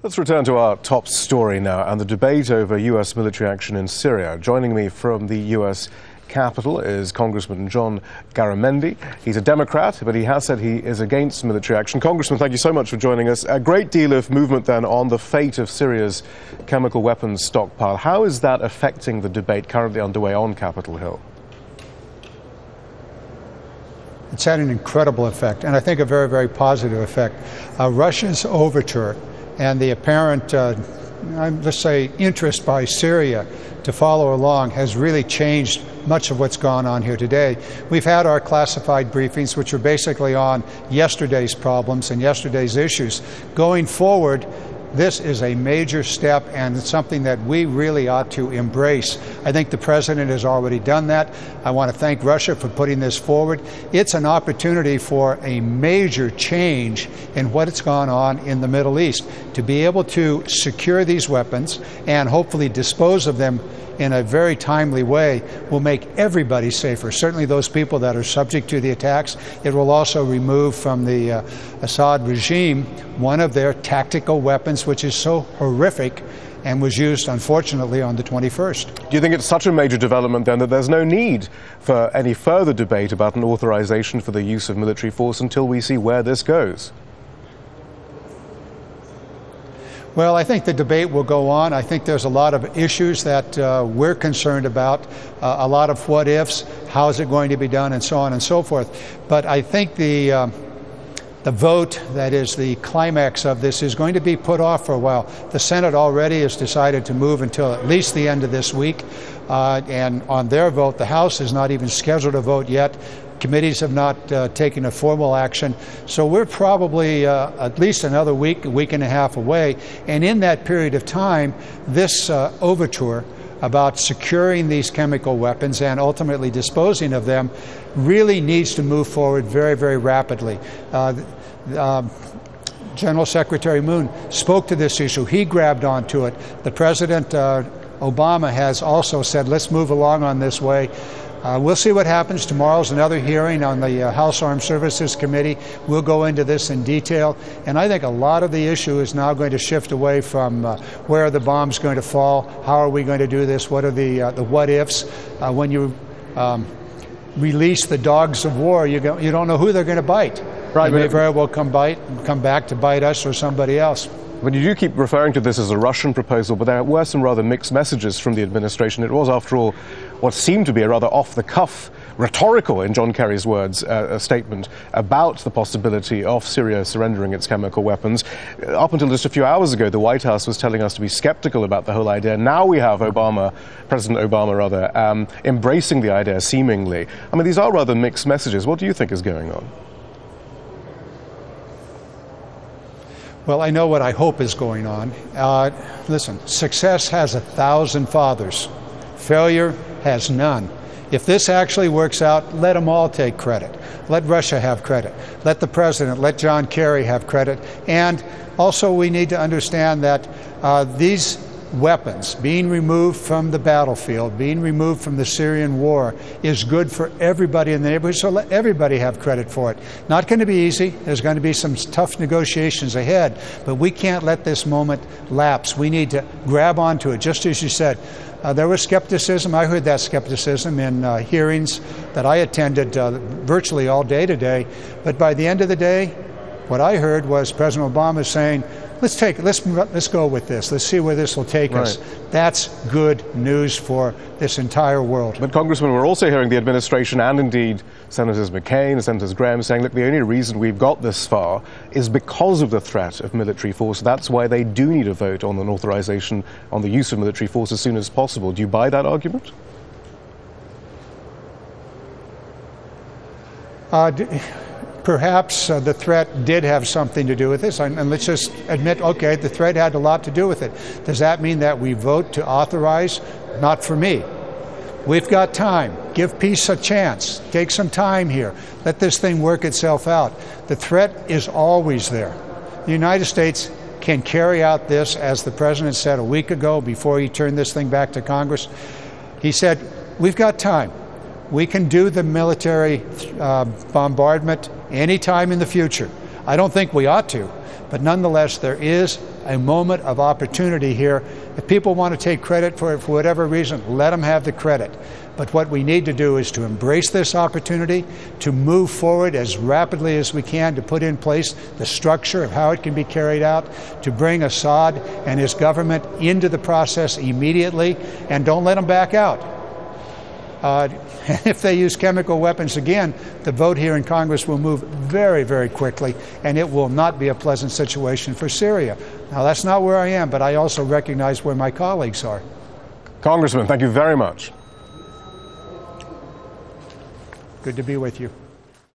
Let's return to our top story now and the debate over U.S. military action in Syria. Joining me from the U.S. Capitol is Congressman John Garamendi. He's a Democrat, but he has said he is against military action. Congressman, thank you so much for joining us. A great deal of movement then on the fate of Syria's chemical weapons stockpile. How is that affecting the debate currently underway on Capitol Hill? It's had an incredible effect, and I think a very, very positive effect. Russia's overture and the apparent, let's say, interest by Syria to follow along has really changed much of what's gone on here today. We've had our classified briefings, which are basically on yesterday's problems and yesterday's issues. Going forward, this is a major step and it's something that we really ought to embrace. I think the president has already done that. I want to thank Russia for putting this forward. It's an opportunity for a major change in what's gone on in the Middle East. To be able to secure these weapons and hopefully dispose of them in a very timely way will make everybody safer, certainly those people that are subject to the attacks. It will also remove from the Assad regime one of their tactical weapons, which is so horrific and was used, unfortunately, on the 21st. Do you think it's such a major development, then, that there's no need for any further debate about an authorization for the use of military force until we see where this goes? Well, I think the debate will go on. I think there's a lot of issues that we're concerned about, a lot of what ifs, how is it going to be done, and so on and so forth. But I think the vote that is the climax of this is going to be put off for a while. The Senate already has decided to move until at least the end of this week. And on their vote, the House is not even scheduled to vote yet. Committees have not taken a formal action. So we're probably at least another week, a week and a half away. And in that period of time, this overture about securing these chemical weapons and ultimately disposing of them really needs to move forward very, very rapidly. General Secretary Moon spoke to this issue. He grabbed onto it. The President Obama has also said, let's move along on this way. We'll see what happens. Tomorrow's another hearing on the House Armed Services Committee. We'll go into this in detail. And I think a lot of the issue is now going to shift away from where are the bombs going to fall, how are we going to do this, what are the what-ifs. When you release the dogs of war, you don't know who they're going to bite. Right, they may very well come back to bite us or somebody else. But you do keep referring to this as a Russian proposal, but there were some rather mixed messages from the administration. It was, after all, what seemed to be a rather off-the-cuff, rhetorical, in John Kerry's words, a statement about the possibility of Syria surrendering its chemical weapons. Up until just a few hours ago, the White House was telling us to be skeptical about the whole idea. Now we have President Obama, embracing the idea, seemingly. I mean, these are rather mixed messages. What do you think is going on? Well, I know what I hope is going on. Listen, success has 1,000 fathers. Failure has none. If this actually works out, let them all take credit. Let Russia have credit. Let the President, let John Kerry have credit. And also we need to understand that these weapons being removed from the battlefield, being removed from the Syrian war, is good for everybody in the neighborhood, so let everybody have credit for it. Not going to be easy. There's going to be some tough negotiations ahead, but we can't let this moment lapse. We need to grab onto it, just as you said. There was skepticism. I heard that skepticism in hearings that I attended virtually all day today, but by the end of the day, what I heard was President Obama saying, let's go with this. Let's see where this will take us. That's good news for this entire world. But, Congressman, we're also hearing the administration and indeed Senators McCain and Senators Graham saying, look, the only reason we've got this far is because of the threat of military force. That's why they do need a vote on an authorization on the use of military force as soon as possible. Do you buy that argument? Perhaps the threat did have something to do with this, and let's just admit, okay, the threat had a lot to do with it. Does that mean that we vote to authorize? Not for me. We've got time. Give peace a chance. Take some time here. Let this thing work itself out. The threat is always there. The United States can carry out this, as the President said a week ago before he turned this thing back to Congress. He said, we've got time. We can do the military bombardment anytime in the future. I don't think we ought to, But nonetheless, there is a moment of opportunity here. If people want to take credit for it for whatever reason, let them have the credit. But what we need to do is to embrace this opportunity, to move forward as rapidly as we can, to put in place the structure of how it can be carried out, to bring Assad and his government into the process immediately, and don't let them back out. If they use chemical weapons again, the vote here in Congress will move very, very quickly, and it will not be a pleasant situation for Syria. Now, that's not where I am, but I also recognize where my colleagues are. Congressman, thank you very much. Good to be with you.